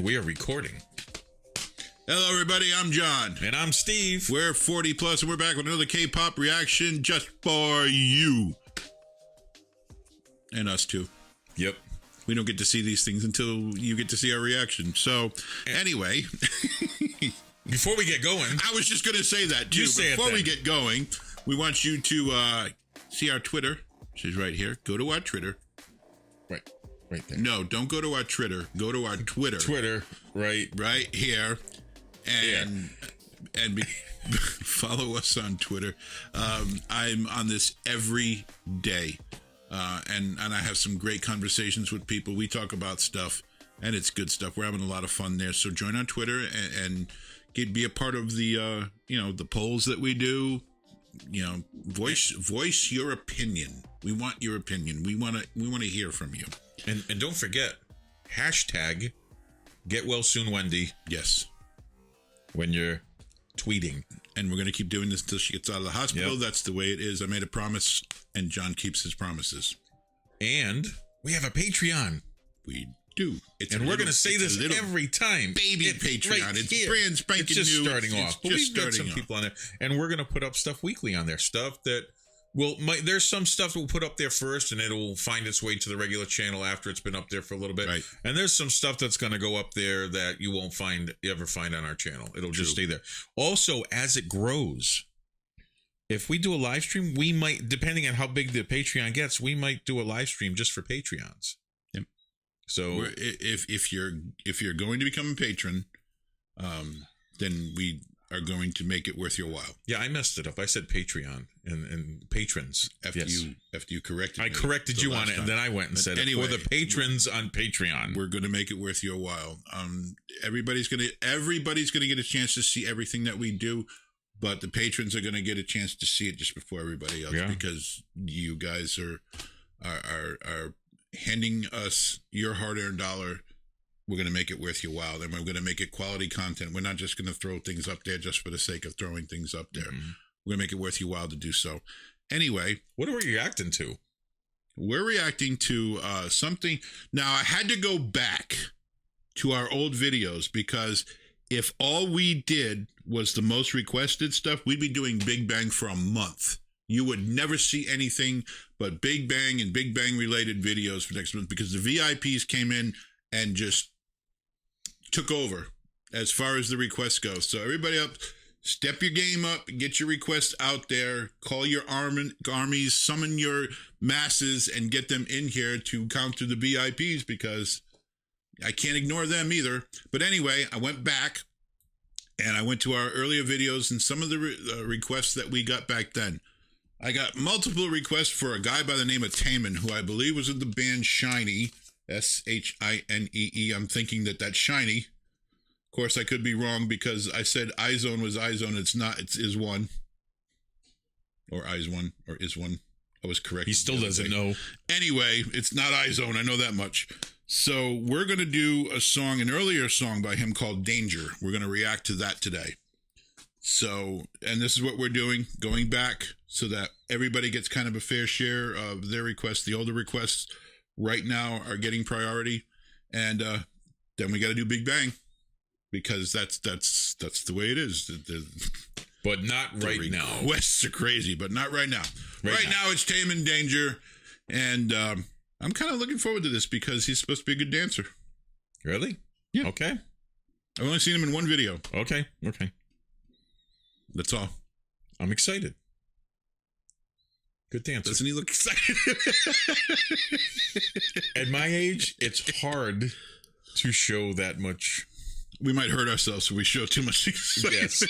we are recording. Hello, everybody. I'm John. And I'm Steve. We're 40 plus, and we're back with another K-pop reaction just for you. And us, too. Yep. We don't get to see these things until you get to see our reaction. So, anyway. Before we get going. I was just going to say that, too. Before we get going, we want you to see our Twitter. She's right here. Go to our Twitter. Right there. No, don't go to our Twitter. Go to our Twitter. Twitter, right here. And follow us on Twitter. I'm on this every day. And I have some great conversations with people. We talk about stuff, and it's good stuff. We're having a lot of fun there. So join on Twitter and be a part of the the polls that we do. Voice your opinion. We want your opinion. We want to hear from you. And don't forget, hashtag Get Well Soon Wendy. Yes. When you're tweeting. And we're going to keep doing this until she gets out of the hospital. Yep. That's the way it is. I made a promise, and John keeps his promises. And we have a Patreon. We do. And we're going to say this every time. Baby Patreon. Right, it's brand spanking new. It's just starting off. We've got some people on there. And we're going to put up stuff weekly on there. Stuff that... Well, there's some stuff we'll put up there first, and it'll find its way to the regular channel after it's been up there for a little bit. Right. And there's some stuff that's going to go up there that you won't ever find on our channel. It'll just stay there. Also, as it grows, if we do a live stream, we might, depending on how big the Patreon gets, we might do a live stream just for Patreons. Yep. So if you're going to become a patron, then we are going to make it worth your while. Yeah, I messed it up. I said Patreon and patrons. After you corrected me. I corrected you on it, and then I went and said anyway, for the patrons on Patreon. We're going to make it worth your while. Everybody's going to get a chance to see everything that we do, but the patrons are going to get a chance to see it just before everybody else because you guys are handing us your hard-earned dollar. We're going to make it worth your while. Then we're going to make it quality content. We're not just going to throw things up there just for the sake of throwing things up there. Mm-hmm. We're going to make it worth your while to do so. Anyway. What are we reacting to? We're reacting to something. Now, I had to go back to our old videos because if all we did was the most requested stuff, we'd be doing Big Bang for a month. You would never see anything but Big Bang and Big Bang related videos for next month because the VIPs came in and just took over as far as the requests go. So everybody up, step your game up, get your requests out there, call your armies, summon your masses, and get them in here to counter the VIPs because I can't ignore them either. But anyway, I went back and I went to our earlier videos and some of the requests that we got back then. I got multiple requests for a guy by the name of Taemin, who I believe was in the band Shiny. SHINEE. I'm thinking that's Shiny. Of course, I could be wrong because I said iZone was iZone. It's not. It's Is1. Or Is1. Or Is1. I was correct. He still doesn't know. Anyway, it's not iZone. I know that much. So we're going to do an earlier song by him called Danger. We're going to react to that today. So, and this is what we're doing, going back so that everybody gets kind of a fair share of their requests. The older requests right now are getting priority, and then we got to do Big Bang because that's the way it is. But not right now. Requests are crazy, but not right now. Right now it's Taemin Danger, and I'm kind of looking forward to this because he's supposed to be a good dancer. Really? Yeah. Okay. I've only seen him in one video. Okay. That's all. I'm excited. Good dancer. Doesn't he look excited? At my age, it's hard to show that much. We might hurt ourselves if we show too much excitement. Yes.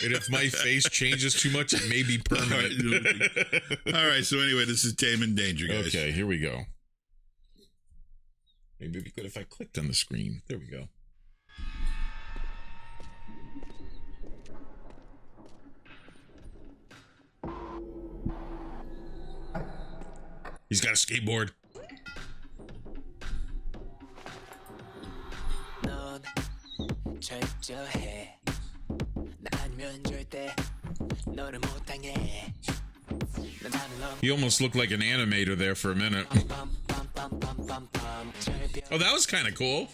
And if my face changes too much, it may be permanent. All right. So anyway, this is Taemin Danger, guys. Okay, here we go. Maybe it'd be good if I clicked on the screen. There we go. He's got a skateboard. He almost looked like an animator there for a minute. Oh, that was kind of cool.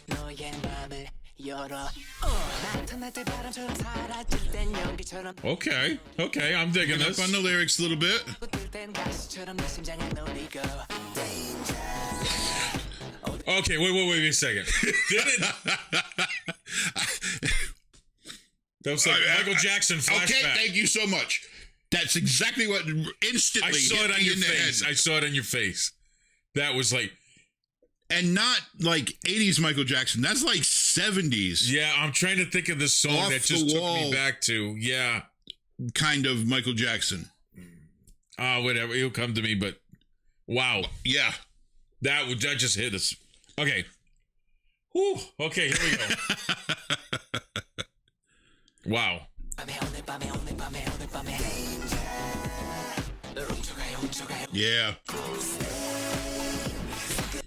Okay, I'm digging this. Up on the lyrics a little bit. Okay, wait a second. That was like Michael Jackson flashback. Okay, thank you so much. That's exactly what instantly I saw it on your face. I saw it on your face. That was like... And not like 80s Michael Jackson. That's like 70s. Yeah, I'm trying to think of the song Off that just the took wall me back to. Yeah. Kind of Michael Jackson. Whatever. He'll come to me, but wow. Yeah. That just hit us. Okay. Whew. Okay, here we go. Wow. Yeah.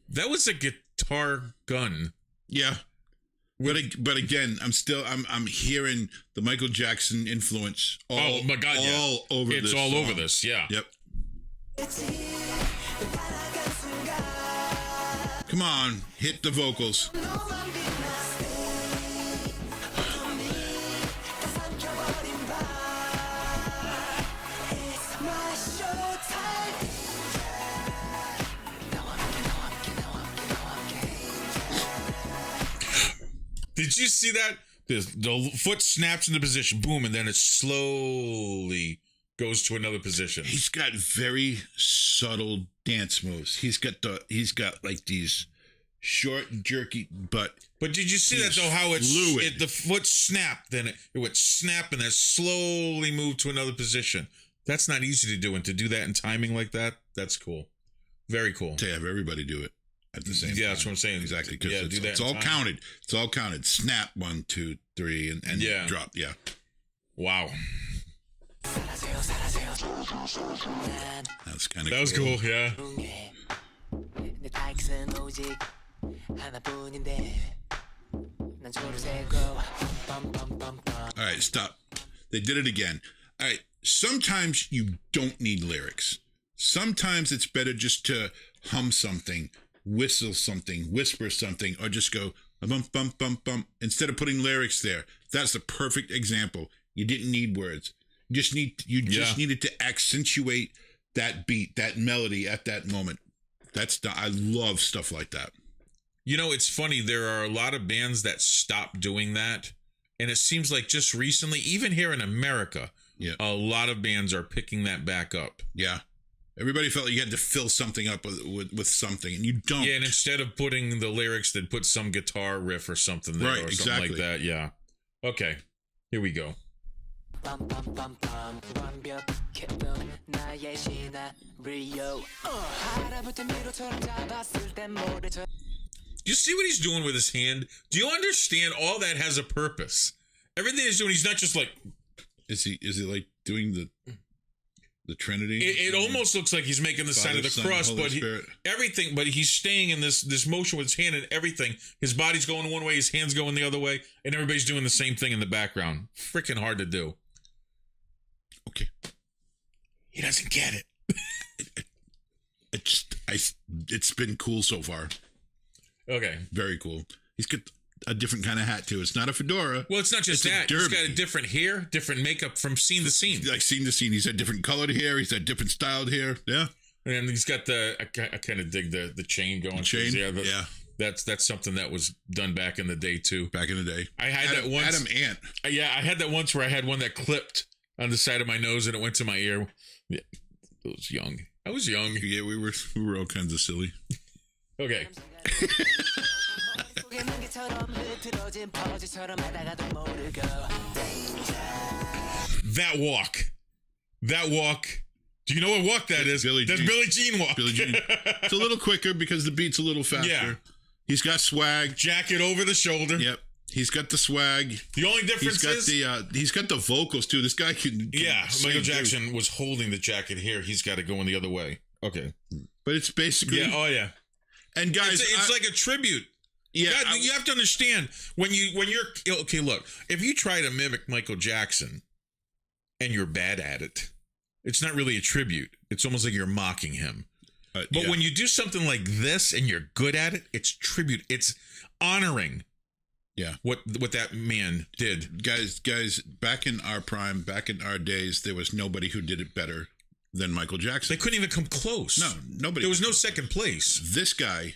That was a guitar gun. Yeah. But again, I'm hearing the Michael Jackson influence all over this. It's all song. over this, yeah. Yep. Come on, hit the vocals. Did you see that? The foot snaps into position, boom, and then it slowly goes to another position. He's got very subtle dance moves. He's got like these short, jerky, but did you see that though? How the foot snapped, then it would snap, and then slowly move to another position. That's not easy to do, and to do that in timing like that, that's cool. Very cool. To have everybody do it at the same time. Yeah, that's what I'm saying. Exactly. Because do that it's all counted. It's all counted. Snap, 1, 2, 3, and drop. Yeah. Wow. That's kind of That was cool, yeah. All right, stop. They did it again. All right, sometimes you don't need lyrics. Sometimes it's better just to hum something, whistle something, whisper something, or just go bump, bump, bump, bump, instead of putting lyrics there. That's the perfect example. You didn't need words. You just needed to accentuate that beat, that melody at that moment. I love stuff like that. You know, it's funny. There are a lot of bands that stop doing that. And it seems like just recently, even here in America, a lot of bands are picking that back up. Yeah. Everybody felt like you had to fill something up with something, and you don't. Yeah, and instead of putting the lyrics, they'd put some guitar riff or something there, or something like that. Yeah. Okay, here we go. Do you see what he's doing with his hand? Do you understand all that has a purpose? Everything he's doing, he's not just like... Is he like doing the Trinity? It almost looks like he's making the sign of the cross, but he's staying in this motion with his hand and everything. His body's going one way, his hand's going the other way, and everybody's doing the same thing in the background. Freaking hard to do. Okay. He doesn't get it. It's been cool so far. Okay. Very cool. He's got a different kind of hat too. It's not a fedora. Well, it's not just that. He's got a different hair, different makeup from scene to scene. Like scene to scene. He's had different colored hair. He's had different styled hair. Yeah. And he's got I kind of dig the chain going. The chain? Yeah. That's something that was done back in the day too. Back in the day. I had that once. Adam Ant. Yeah, I had that once where I had one that clipped on the side of my nose and it went to my ear. Yeah, I was young. Yeah, we were all kinds of silly. Okay. That walk. Do you know what walk that is? That's Billie Jean walk. Billie Jean. It's a little quicker because the beat's a little faster. Yeah. He's got swag. Jacket over the shoulder. Yep. He's got the swag. The only difference he's got the vocals too. This guy can Michael Jackson was holding the jacket here. He's got to go in the other way. Okay. But it's basically yeah. And guys, it's like a tribute. Yeah, God, you have to understand when you're okay. Look, if you try to mimic Michael Jackson and you're bad at it, it's not really a tribute. It's almost like you're mocking him. But when you do something like this and you're good at it, it's tribute. It's honoring. Yeah. What that man did. Guys, back in our prime, back in our days, there was nobody who did it better than Michael Jackson. They couldn't even come close. No, nobody. There was no second place. This guy,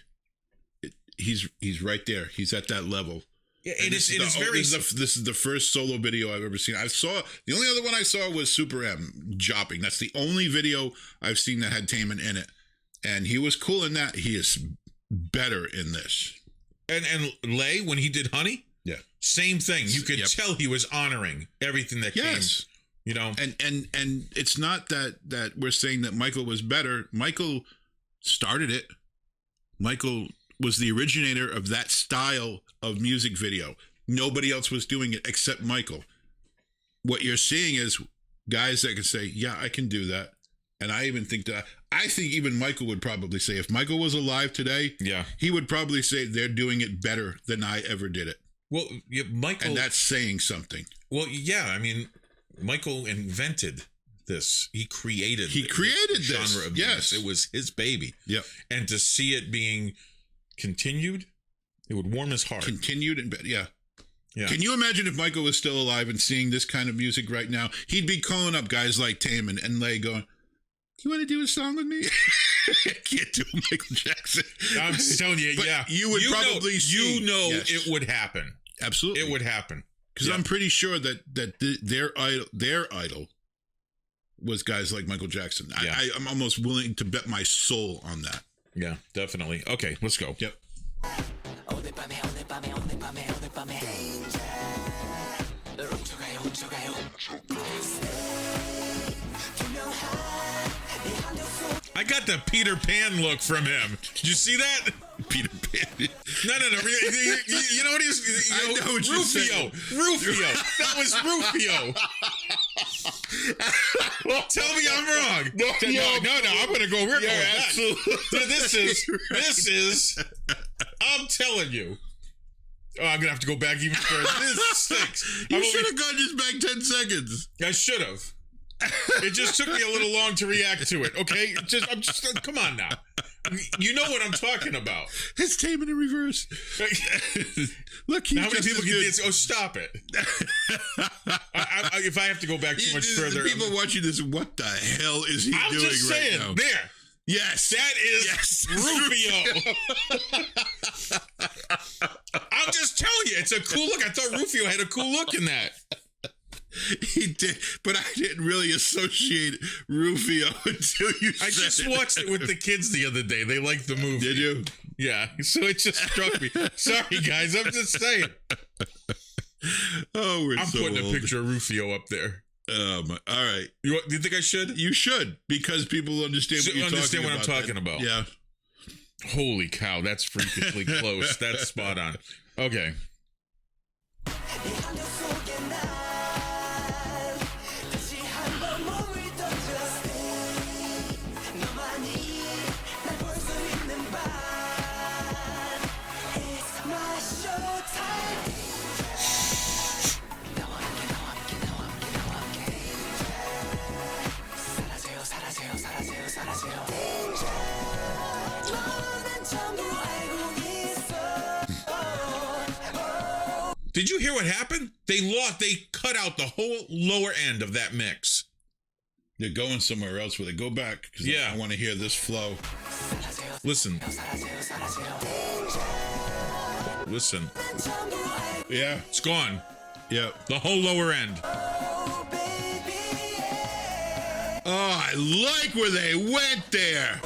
he's right there. He's at that level. Yeah, this is the first solo video I've ever seen. The only other one I saw was Super M jopping. That's the only video I've seen that had Taemin in it. And he was cool in that. He is better in this. And Lay, when he did Honey, same thing. You could tell he was honoring everything that came. You know, and it's not that we're saying that Michael was better. Michael started it. Michael was the originator of that style of music video. Nobody else was doing it except Michael. What you're seeing is guys that can say, yeah, I can do that. And I think even Michael would probably say, if Michael was alive today, he would probably say they're doing it better than I ever did it. Well, Michael... And that's saying something. Well, yeah, I mean, Michael invented this. He created this genre of this. It was his baby. Yep. And to see it being continued, it would warm his heart. Continued and yeah. Yeah. Can you imagine if Michael was still alive and seeing this kind of music right now? He'd be calling up guys like Taemin and Lay going, you want to do a song with me? I can't do Michael Jackson. I'm telling you, but you would probably see. It would happen. Absolutely. It would happen. Because I'm pretty sure that their idol was guys like Michael Jackson. Yeah. I'm almost willing to bet my soul on that. Yeah, definitely. Okay, let's go. Yep. I got the Peter Pan look from him. Did you see that? Peter Pan. No. You know what he's... I know what you're saying. Rufio. That was Rufio. Tell me I'm wrong. No. I'm going to go. We're going back. Absolutely. This is... I'm telling you. Oh, I'm going to have to go back even further. This stinks. You should have gone just back 10 seconds. I should have. It just took me a little long to react to it, okay? Come on now. You know what I'm talking about. It's Taemin in reverse. Look, how many people can get... Oh, stop it. If I have to go back too much further... People watching this, what the hell is he doing right now? I'm just saying, there. Yes. That is Rufio. I'm just telling you, it's a cool look. I thought Rufio had a cool look in that. He did, but I didn't really associate Rufio until you said I just watched it with the kids the other day. They liked the movie. Did you? Yeah, so it just struck me. Sorry, guys, I'm just saying. Oh, I'm putting a picture of Rufio up there. All right. Do you think I should? You should, because people understand what I'm talking about. Yeah. Holy cow, that's freakishly close. That's spot on. Okay. Did you hear what happened? They cut out the whole lower end of that mix. They're going somewhere else where they go back. I want to hear this flow. Listen. Yeah. It's gone. Yeah. The whole lower end. Oh, I like where they went there.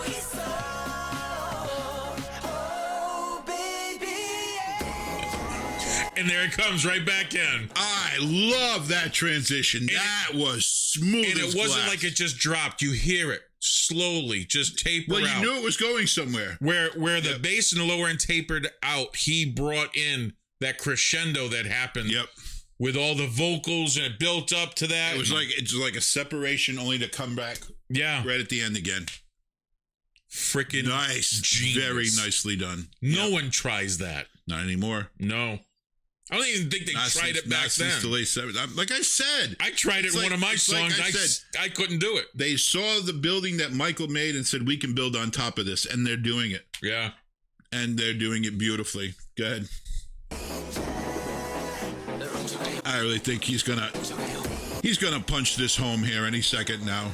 And there it comes right back in. I love that transition. That was smooth. And it wasn't like it just dropped. You hear it slowly just taper out. Well, you knew it was going somewhere. Where the bass in the lower end tapered out, he brought in that crescendo that happened. Yep. With all the vocals, and it built up to that. It's like a separation only to come back. Yeah. Right at the end again. Freaking nice. Genius. Very nicely done. No one tries that. Not anymore. No. I don't even think they tried it back then. Since the late 70s. Like I said, I tried it in one of my songs. I couldn't do it. They saw the building that Michael made and said, we can build on top of this. And they're doing it. Yeah. And they're doing it beautifully. Go ahead. I really think he's gonna punch this home here any second now.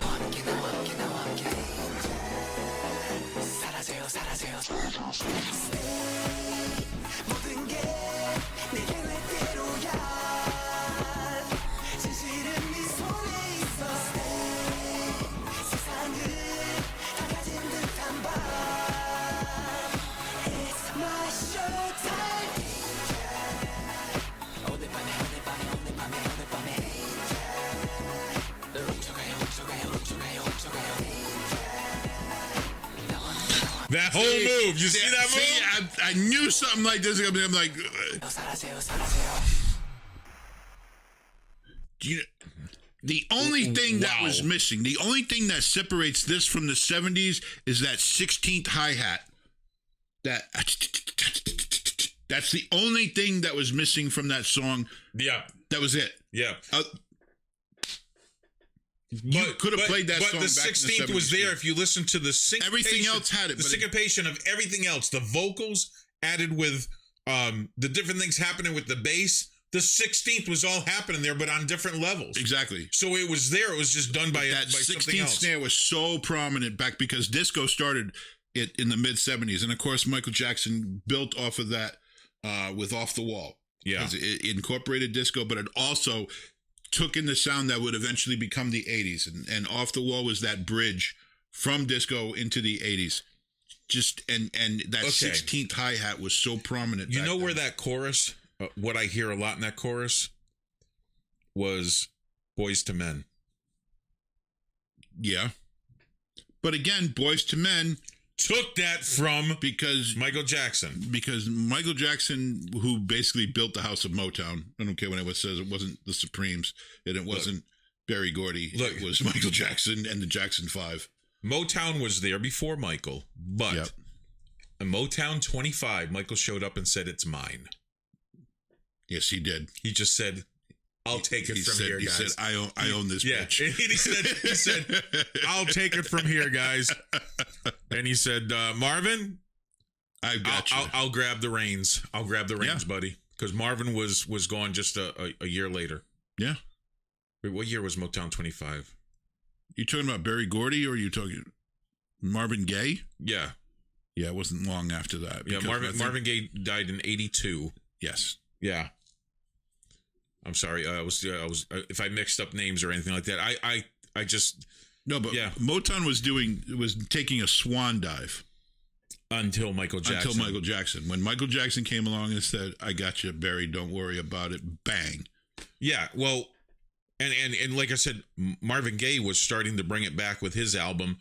That whole move. You see that move? I knew something like this. I'm like, the only thing that was missing, the only thing that separates this from the 70s is that 16th hi-hat. That's the only thing that was missing from that song. Yeah. That was it. Yeah. You could have played that song the back 16th in the 70s. Was there if you listen to the syncopation. Everything else had it. The syncopation of everything else. The vocals added with the different things happening with the bass. The 16th was all happening there, but on different levels. Exactly. So it was there. It was just done by that something 16th else. snare was so prominent back because disco started it in the mid 70s, and of course Michael Jackson built off of that with Off the Wall. Yeah, it incorporated disco, but it also took in the sound that would eventually become the 80s, and Off the Wall was that bridge from disco into the 80s. Just and that 16th hi-hat was so prominent. You know where that chorus, what I hear a lot in that chorus was Boys to Men. Yeah. But again, Boys to Men took that from because Michael Jackson. Because Michael Jackson, who basically built the house of Motown, I don't care what anyone says, it wasn't the Supremes, and it wasn't Berry Gordy. It was Michael Jackson and the Jackson 5. Motown was there before Michael, but in Motown 25, Michael showed up and said, "It's mine." Yes, he did. He just said, "I'll take it from here, guys." He said, I own this bitch. And he said, "I'll take it from here, guys." And he said, Marvin, I've got you. I'll grab the reins. I'll grab the reins, buddy. Because Marvin was gone just a year later. Yeah. Wait, what year was Motown 25? You talking about Berry Gordy, or are you talking Marvin Gaye? Yeah. Yeah, it wasn't long after that. Yeah, Marvin Gaye died in 82. Yes. Yeah. I'm sorry. I was if I mixed up names or anything like that. I just no, but Motown was taking a swan dive until Michael Jackson. When Michael Jackson came along and said, "I got you, Barry. Don't worry about it." Bang. Yeah. Well, and like I said, Marvin Gaye was starting to bring it back with his album.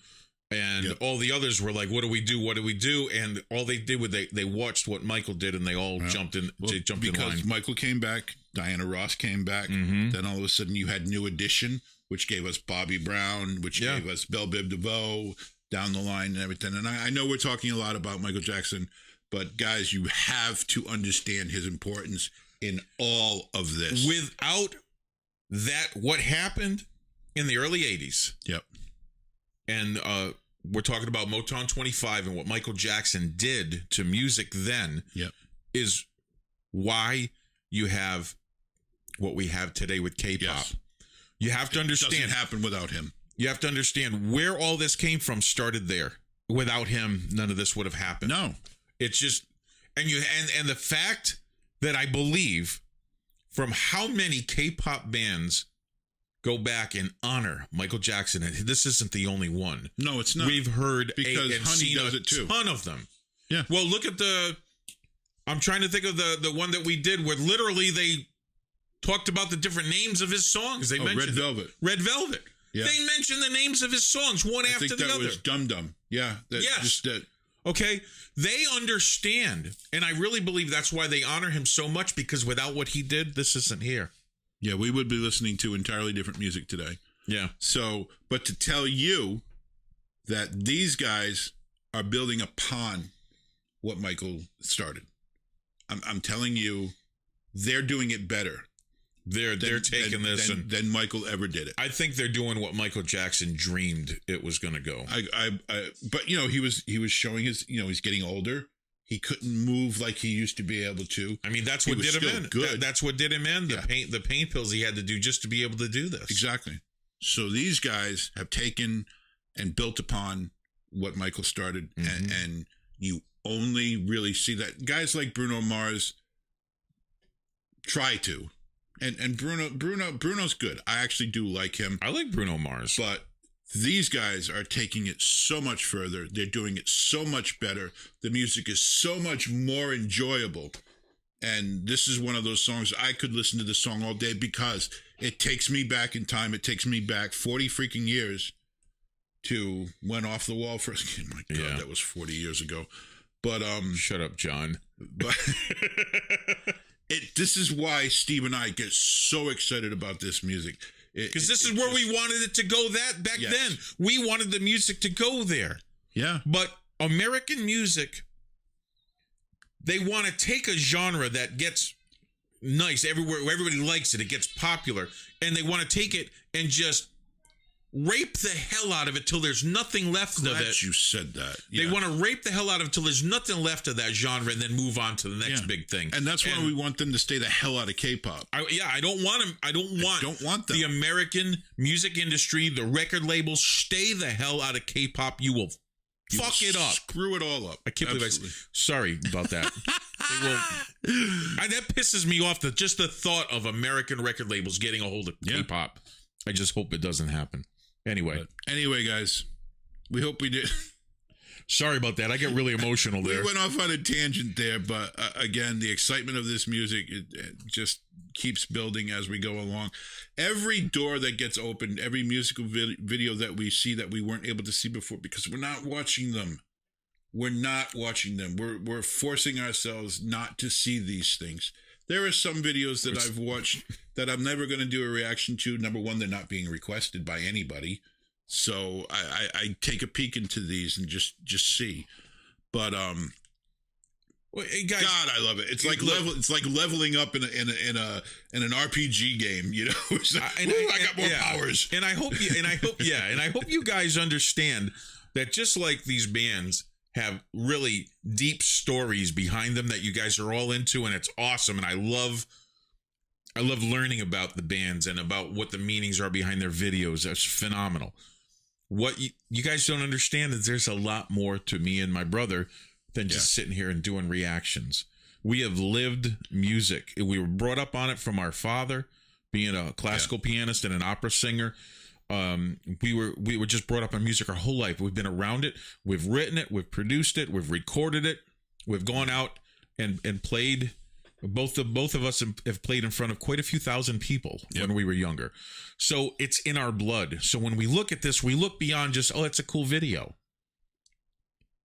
And all the others were like, "What do we do? What do we do?" And all they did was they watched what Michael did, and they all jumped in. They jumped in line. Because Michael came back, Diana Ross came back. Mm-hmm. Then all of a sudden, you had New Edition, which gave us Bobby Brown, which gave us Belle Biv DeVoe down the line and everything. And I know we're talking a lot about Michael Jackson, but guys, you have to understand his importance in all of this. Without that, what happened in the early 80s? Yep. And we're talking about Motown 25 and what Michael Jackson did to music then is why you have what we have today with K-pop. Yes. You have to understand. It doesn't happen without him. You have to understand where all this came from started there. Without him, none of this would have happened. No. It's just, and the fact that I believe from how many K-pop bands go back and honor Michael Jackson, and this isn't the only one. No, it's not. We've heard because Honey does it too. Ton of them. Yeah. Well, look at I'm trying to think of the one that we did where literally they talked about the different names of his songs. They mentioned Red Velvet. Red Velvet. Yeah. They mentioned the names of his songs one after the other. I think that was Dum Dum. Yeah. Yes. Okay. They understand, and I really believe that's why they honor him so much, because without what he did, this isn't here. Yeah, we would be listening to entirely different music today. Yeah. So, but to tell you that these guys are building upon what Michael started, I'm telling you they're doing it better. They're taking this than Michael ever did it. I think they're doing what Michael Jackson dreamed it was going to go. But he was showing his, he's getting older. He couldn't move like he used to be able to. I mean, that's what did him in. Good. That's what did him in. The pain pills he had to do just to be able to do this. Exactly. So these guys have taken and built upon what Michael started, and you only really see that guys like Bruno Mars try to, and Bruno's good. I actually do like him. I like Bruno Mars, but these guys are taking it so much further. They're doing it so much better. The music is so much more enjoyable. And this is one of those songs I could listen to this song all day because it takes me back in time. It takes me back 40 freaking years to when Off the Wall first came. My God, that was 40 years ago. But shut up, John. But this is why Steve and I get so excited about this music. Because this is where we wanted it to go back then. We wanted the music to go there. Yeah. But American music, they want to take a genre that gets nice everywhere, where everybody likes it, it gets popular, and they want to take it and just rape the hell out of it till there's nothing left of it. You said that. Yeah. They want to rape the hell out of it till there's nothing left of that genre and then move on to the next big thing. And that's why we want them to stay the hell out of K-pop. I don't want them. I don't want them. The American music industry, the record labels, stay the hell out of K-pop. You will fuck it up. Screw it all up. I can't believe sorry about that. That pisses me off, just the thought of American record labels getting a hold of K-pop. I just hope it doesn't happen. Anyway, guys, we hope we did. Sorry about that. I get really emotional there. We went off on a tangent there, but again, the excitement of this music it just keeps building as we go along. Every door that gets opened, every musical video that we see that we weren't able to see before, because we're not watching them. We're not watching them. We're forcing ourselves not to see these things. There are some videos that I've watched that I'm never going to do a reaction to. Number one, they're not being requested by anybody. So I take a peek into these and just see. But well, hey guys, God, I love it. It's like leveling up in an RPG game, you know. I got more powers. And I hope you guys understand that just like these bands have really deep stories behind them that you guys are all into, and it's awesome. And I love learning about the bands and about what the meanings are behind their videos. That's phenomenal. What you guys don't understand is there's a lot more to me and my brother than just sitting here and doing reactions. We have lived music. We were brought up on it from our father, being a classical pianist and an opera singer. We were just brought up on music our whole life. We've been around it. We've written it. We've produced it. We've recorded it. We've gone out and played. Both of us have played in front of quite a few thousand people when we were younger. So it's in our blood. So when we look at this, we look beyond just, it's a cool video.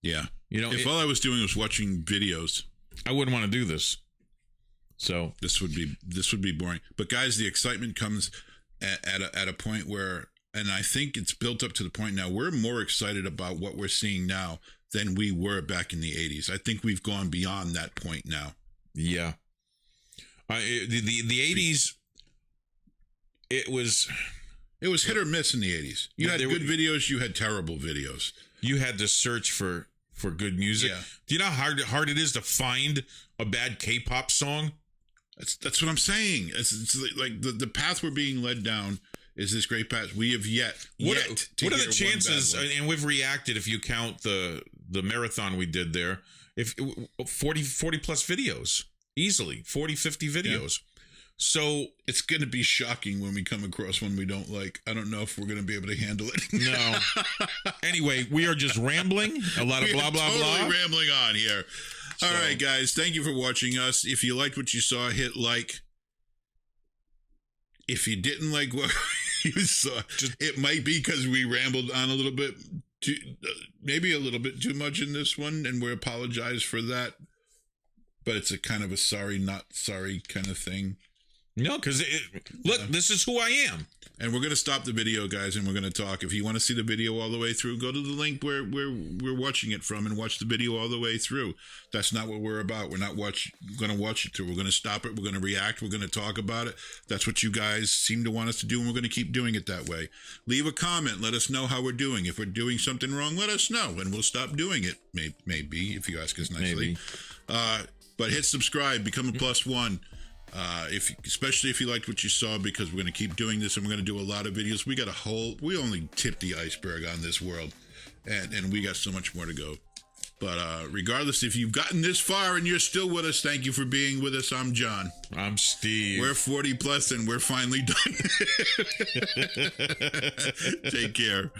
Yeah. You know, if all I was doing was watching videos, I wouldn't want to do this. So this would be boring. But guys, the excitement comes at a point where, and I think it's built up to the point now, we're more excited about what we're seeing now than we were back in the 80s. I think we've gone beyond that point now. Yeah. The 80s, it was hit or miss in the 80s. You had good videos, you had terrible videos. You had to search for good music. Yeah. Do you know how hard it is to find a bad K-pop song? That's what I'm saying. It's like the path we're being led down is this great path. We have yet what are the chances? And we've reacted, if you count the marathon we did there, if 40 plus videos, easily 40, 50 videos. Yeah. So it's going to be shocking when we come across one we don't like. I don't know if we're going to be able to handle it. No. Anyway, we are just rambling. A lot of blah, blah, totally blah. Rambling on here. All right, guys. Thank you for watching us. If you liked what you saw, hit like. If you didn't like what you saw, it might be because we rambled on a little bit, maybe a little bit too much in this one, and we apologize for that. But it's a kind of a sorry, not sorry kind of thing. No, because look, this is who I am. And we're going to stop the video, guys, and we're going to talk. If you want to see the video all the way through, go to the link where we're watching it from and watch the video all the way through. That's not what we're about. We're not going to watch it through. We're going to stop it. We're going to react. We're going to talk about it. That's what you guys seem to want us to do, and we're going to keep doing it that way. Leave a comment. Let us know how we're doing. If we're doing something wrong, let us know, and we'll stop doing it. Maybe, if you ask us nicely. But hit subscribe. Become a +1. Especially if you liked what you saw, because we're going to keep doing this and we're going to do a lot of videos. We only tipped the iceberg on this world, and we got so much more to go. But regardless, if you've gotten this far and you're still with us, thank you for being with us. I'm John. I'm Steve. We're 40 plus and we're finally done. Take care.